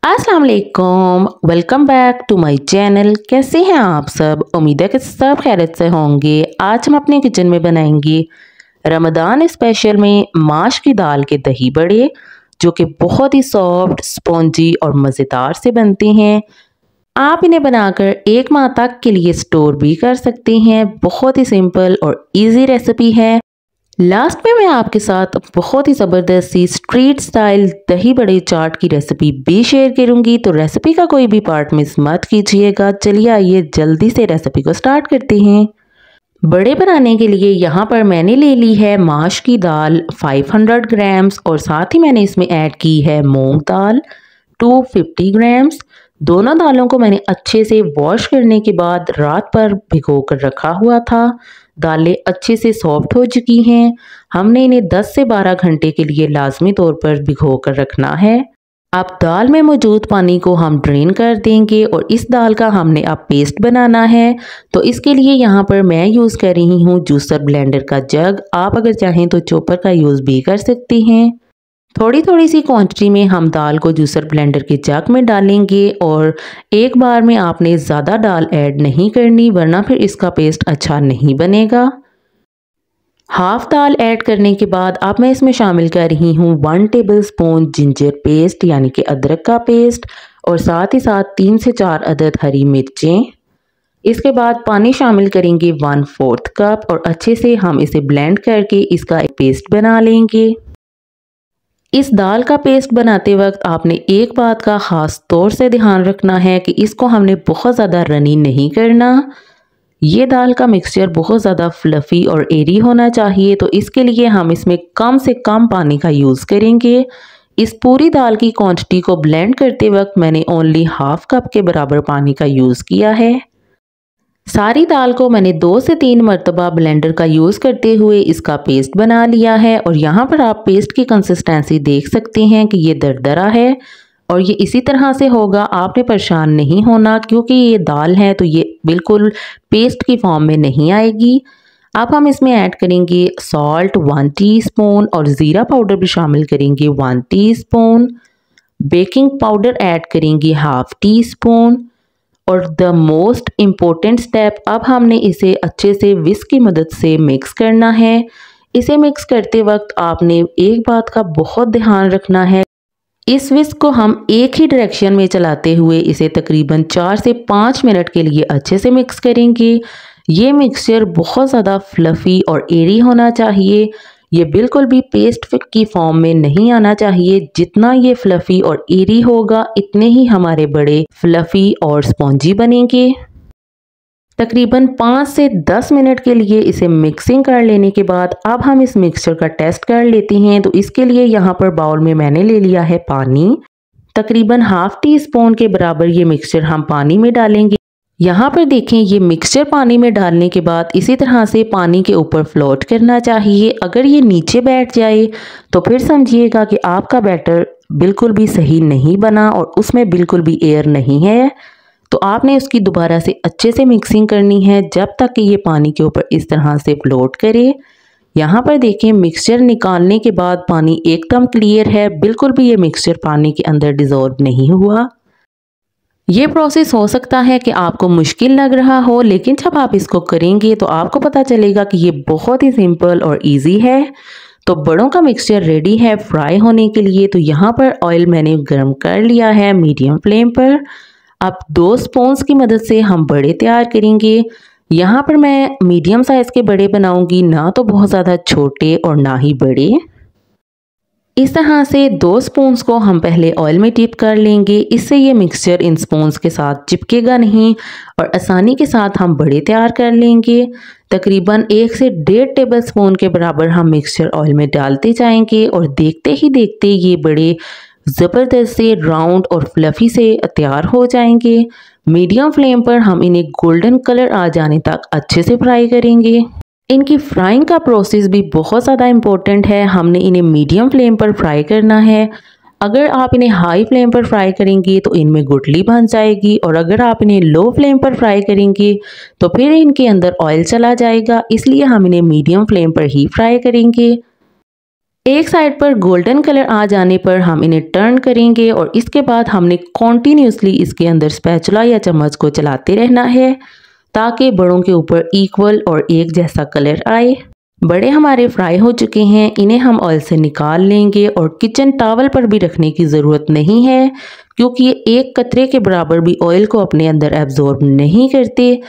अस्सलाम वालेकुम, welcome back to my channel. कैसे हैं आप सब? उम्मीद है कि सब खैरियत से होंगे। आज हम अपने किचन में बनाएंगे रमज़ान स्पेशल में माश की दाल के दही बड़े, जो कि बहुत ही सॉफ्ट, स्पॉन्जी और मज़ेदार से बनते हैं। आप इन्हें बनाकर एक माह तक के लिए स्टोर भी कर सकते हैं। बहुत ही सिंपल और इजी रेसिपी है। लास्ट में मैं आपके साथ बहुत ही ज़बरदस्त सी स्ट्रीट स्टाइल दही बड़े चाट की रेसिपी भी शेयर करूंगी, तो रेसिपी का कोई भी पार्ट मिस मत कीजिएगा। चलिए आइए जल्दी से रेसिपी को स्टार्ट करते हैं। बड़े बनाने के लिए यहाँ पर मैंने ले ली है माश की दाल 500 ग्राम्स और साथ ही मैंने इसमें ऐड की है मूंग दाल 250 ग्राम्स। दोनों दालों को मैंने अच्छे से वॉश करने के बाद रात पर भिगो कर रखा हुआ था। दालें अच्छे से सॉफ्ट हो चुकी हैं। हमने इन्हें 10 से 12 घंटे के लिए लाजमी तौर पर भिगो कर रखना है। अब दाल में मौजूद पानी को हम ड्रेन कर देंगे और इस दाल का हमने अब पेस्ट बनाना है। तो इसके लिए यहाँ पर मैं यूज़ कर रही हूँ जूसर ब्लेंडर का जग। आप अगर चाहें तो चॉपर का यूज़ भी कर सकते हैं। थोड़ी थोड़ी सी क्वांटिटी में हम दाल को जूसर ब्लेंडर के जग में डालेंगे और एक बार में आपने ज़्यादा दाल ऐड नहीं करनी, वरना फिर इसका पेस्ट अच्छा नहीं बनेगा। हाफ दाल ऐड करने के बाद अब मैं इसमें शामिल कर रही हूँ 1 टेबलस्पून जिंजर पेस्ट यानी कि अदरक का पेस्ट और साथ ही साथ 3 से 4 अदद हरी मिर्चें। इसके बाद पानी शामिल करेंगे 1/4 कप और अच्छे से हम इसे ब्लेंड करके इसका एक पेस्ट बना लेंगे। इस दाल का पेस्ट बनाते वक्त आपने एक बात का ख़ास तौर से ध्यान रखना है कि इसको हमने बहुत ज़्यादा रनी नहीं करना। ये दाल का मिक्सचर बहुत ज़्यादा फ्लफ़ी और एरी होना चाहिए, तो इसके लिए हम इसमें कम से कम पानी का यूज़ करेंगे। इस पूरी दाल की क्वांटिटी को ब्लेंड करते वक्त मैंने ओनली हाफ कप के बराबर पानी का यूज़ किया है। सारी दाल को मैंने 2 से 3 मरतबा ब्लेंडर का यूज़ करते हुए इसका पेस्ट बना लिया है और यहाँ पर आप पेस्ट की कंसिस्टेंसी देख सकते हैं कि ये दरदरा है और ये इसी तरह से होगा। आपने परेशान नहीं होना क्योंकि ये दाल है तो ये बिल्कुल पेस्ट की फॉर्म में नहीं आएगी। अब हम इसमें ऐड करेंगे सॉल्ट 1 टीस्पून और ज़ीरा पाउडर भी शामिल करेंगे 1 टीस्पून। बेकिंग पाउडर ऐड करेंगे हाफ टी स्पून और द मोस्ट इम्पोर्टेंट स्टेप, अब हमने इसे अच्छे से विस्क की मदद से मिक्स करना है। इसे मिक्स करते वक्त आपने एक बात का बहुत ध्यान रखना है, इस विस्क को हम एक ही डायरेक्शन में चलाते हुए इसे तकरीबन 4 से 5 मिनट के लिए अच्छे से मिक्स करेंगे। ये मिक्सचर बहुत ज़्यादा फ्लफ़ी और एरी होना चाहिए। ये बिल्कुल भी पेस्ट की फॉर्म में नहीं आना चाहिए। जितना ये फ्लफ़ी और एरी होगा इतने ही हमारे बड़े फ्लफ़ी और स्पॉन्जी बनेंगे। तकरीबन 5 से 10 मिनट के लिए इसे मिक्सिंग कर लेने के बाद अब हम इस मिक्सचर का टेस्ट कर लेते हैं। तो इसके लिए यहाँ पर बाउल में मैंने ले लिया है पानी। तकरीबन हाफ टी स्पून के बराबर ये मिक्सचर हम पानी में डालेंगे। यहाँ पर देखें, ये मिक्सचर पानी में डालने के बाद इसी तरह से पानी के ऊपर फ्लोट करना चाहिए। अगर ये नीचे बैठ जाए तो फिर समझिएगा कि आपका बैटर बिल्कुल भी सही नहीं बना और उसमें बिल्कुल भी एयर नहीं है। तो आपने उसकी दोबारा से अच्छे से मिक्सिंग करनी है जब तक कि ये पानी के ऊपर इस तरह से फ्लोट करे। यहाँ पर देखें, मिक्सचर निकालने के बाद पानी एकदम क्लियर है, बिल्कुल भी ये मिक्सचर पानी के अंदर डिज़ोल्व नहीं हुआ। ये प्रोसेस हो सकता है कि आपको मुश्किल लग रहा हो, लेकिन जब आप इसको करेंगे तो आपको पता चलेगा कि ये बहुत ही सिंपल और इजी है। तो बड़ों का मिक्सचर रेडी है फ्राई होने के लिए। तो यहाँ पर ऑयल मैंने गर्म कर लिया है मीडियम फ्लेम पर। अब 2 स्पून्स की मदद से हम बड़े तैयार करेंगे। यहाँ पर मैं मीडियम साइज़ के बड़े बनाऊंगी, ना तो बहुत ज़्यादा छोटे और ना ही बड़े। इस तरह से 2 स्पून्स को हम पहले ऑयल में डिप कर लेंगे। इससे ये मिक्सचर इन स्पून्स के साथ चिपकेगा नहीं और आसानी के साथ हम बड़े तैयार कर लेंगे। तकरीबन 1 से 1.5 टेबलस्पून के बराबर हम मिक्सचर ऑयल में डालते जाएंगे और देखते ही देखते ये बड़े ज़बरदस्त से राउंड और फ्लफ़ी से तैयार हो जाएंगे। मीडियम फ्लेम पर हम इन्हें गोल्डन कलर आ जाने तक अच्छे से फ्राई करेंगे। इनकी फ्राइंग का प्रोसेस भी बहुत ज़्यादा इम्पोर्टेंट है। हमने इन्हें मीडियम फ्लेम पर फ्राई करना है। अगर आप इन्हें हाई फ्लेम पर फ्राई करेंगे तो इनमें गुठली बन जाएगी और अगर आप इन्हें लो फ्लेम पर फ्राई करेंगे तो फिर इनके अंदर ऑयल चला जाएगा। इसलिए हम इन्हें मीडियम फ्लेम पर ही फ्राई करेंगे। एक साइड पर गोल्डन कलर आ जाने पर हम इन्हें टर्न करेंगे और इसके बाद हमने कॉन्टीन्यूसली इसके अंदर स्पैचुला या चम्मच को चलाते रहना है ताकि बड़ों के ऊपर इक्वल और एक जैसा कलर आए। बड़े हमारे फ्राई हो चुके हैं, इन्हें हम ऑयल से निकाल लेंगे और किचन टॉवल पर भी रखने की ज़रूरत नहीं है क्योंकि ये एक कतरे के बराबर भी ऑयल को अपने अंदर एब्जॉर्ब नहीं करते।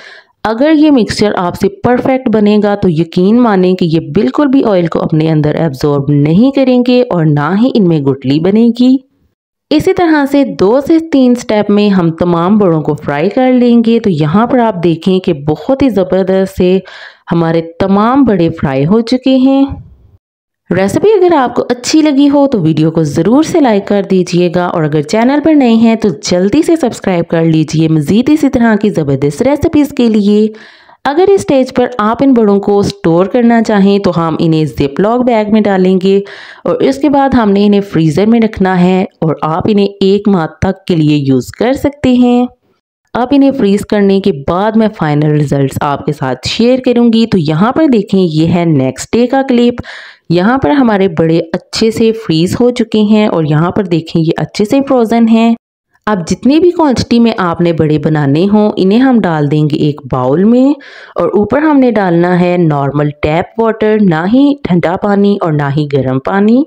अगर ये मिक्सचर आपसे परफेक्ट बनेगा तो यकीन मानें कि ये बिल्कुल भी ऑयल को अपने अंदर एब्जॉर्ब नहीं करेंगे और ना ही इनमें गुठली बनेगी। इसी तरह से 2 से 3 स्टेप में हम तमाम बड़ों को फ्राई कर लेंगे। तो यहाँ पर आप देखें कि बहुत ही ज़बरदस्त से हमारे तमाम बड़े फ्राई हो चुके हैं। रेसिपी अगर आपको अच्छी लगी हो तो वीडियो को ज़रूर से लाइक कर दीजिएगा और अगर चैनल पर नए हैं तो जल्दी से सब्सक्राइब कर लीजिए मज़ीद इसी तरह की ज़बरदस्त रेसिपीज़ के लिए। अगर इस स्टेज पर आप इन बड़ों को स्टोर करना चाहें तो हम इन्हें ज़िप-लॉक बैग में डालेंगे और इसके बाद हमने इन्हें फ्रीज़र में रखना है और आप इन्हें 1 माह तक के लिए यूज़ कर सकते हैं। अब इन्हें फ्रीज़ करने के बाद मैं फाइनल रिजल्ट्स आपके साथ शेयर करूंगी। तो यहाँ पर देखें, ये है नेक्स्ट डे का क्लिप। यहाँ पर हमारे बड़े अच्छे से फ्रीज़ हो चुके हैं और यहाँ पर देखें ये अच्छे से फ्रोज़न हैं। अब जितनी भी क्वांटिटी में आपने बड़े बनाने हों इन्हें हम डाल देंगे एक बाउल में और ऊपर हमने डालना है नॉर्मल टैप वाटर, ना ही ठंडा पानी और ना ही गर्म पानी।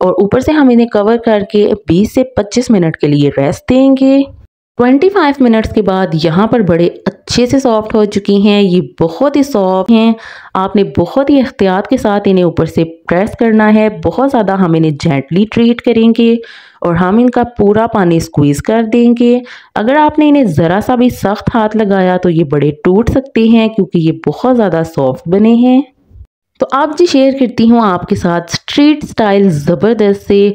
और ऊपर से हम इन्हें कवर करके 20 से 25 मिनट के लिए रेस्ट देंगे। 25 मिनट्स के बाद यहाँ पर बड़े अच्छे से सॉफ्ट हो चुकी हैं। ये बहुत ही सॉफ्ट हैं। आपने बहुत ही एहतियात के साथ इन्हें ऊपर से प्रेस करना है, बहुत ज़्यादा हम इन्हें जेंटली ट्रीट करेंगे और हम इनका पूरा पानी स्क्वीज़ कर देंगे। अगर आपने इन्हें ज़रा सा भी सख्त हाथ लगाया तो ये बड़े टूट सकते हैं क्योंकि ये बहुत ज़्यादा सॉफ्ट बने हैं। तो अब जी शेयर करती हूँ आपके साथ स्ट्रीट स्टाइल ज़बरदस्त से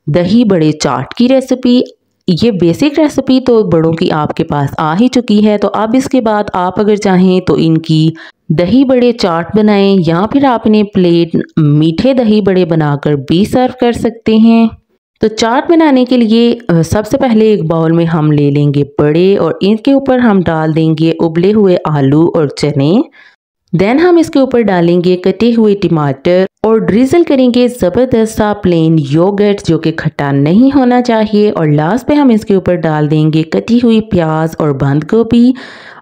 दही बड़े चाट की रेसिपी। ये बेसिक रेसिपी तो बड़ों की आपके पास आ ही चुकी है, तो अब इसके बाद आप अगर चाहें तो इनकी दही बड़े चाट बनाएं या फिर आप इन्हें प्लेन मीठे दही बड़े बनाकर भी सर्व कर सकते हैं। तो चाट बनाने के लिए सबसे पहले एक बाउल में हम ले लेंगे बड़े और इनके ऊपर हम डाल देंगे उबले हुए आलू और चने। देन हम इसके ऊपर डालेंगे कटे हुए टमाटर और ड्रिजल करेंगे ज़बरदस्त सा प्लेन योगर्ट जो कि खट्टा नहीं होना चाहिए। और लास्ट पे हम इसके ऊपर डाल देंगे कटी हुई प्याज और बंद गोभी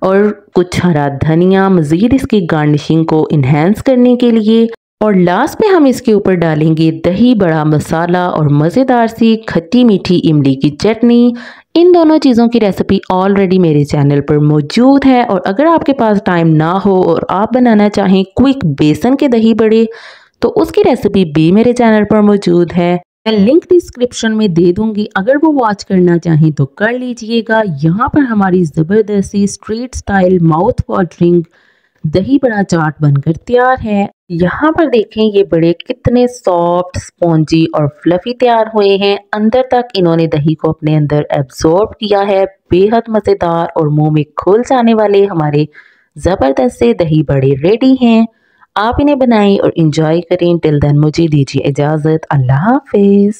और कुछ हरा धनिया मज़ीद इसकी गार्निशिंग को इन्हेंस करने के लिए। और लास्ट पे हम इसके ऊपर डालेंगे दही बड़ा मसाला और मज़ेदार सी खट्टी मीठी इमली की चटनी। इन दोनों चीज़ों की रेसिपी ऑलरेडी मेरे चैनल पर मौजूद है और अगर आपके पास टाइम ना हो और आप बनाना चाहें क्विक बेसन के दही बड़े तो उसकी रेसिपी भी मेरे चैनल पर मौजूद है। मैं लिंक डिस्क्रिप्शन में दे दूंगी, अगर वो वॉच करना चाहें तो कर लीजिएगा। यहाँ पर हमारी ज़बरदस्ती स्ट्रीट स्टाइल माउथ वाटरिंग दही बड़ा चाट बनकर तैयार है। यहाँ पर देखें ये बड़े कितने सॉफ्ट स्पॉन्जी और फ्लफी तैयार हुए हैं। अंदर तक इन्होंने दही को अपने अंदर एब्जॉर्ब किया है। बेहद मज़ेदार और मुंह में खुल जाने वाले हमारे ज़बरदस्त से दही बड़े रेडी हैं। आप इन्हें बनाएं और इंजॉय करें। टिल देन मुझे दीजिए इजाज़त। अल्लाह हाफिज़।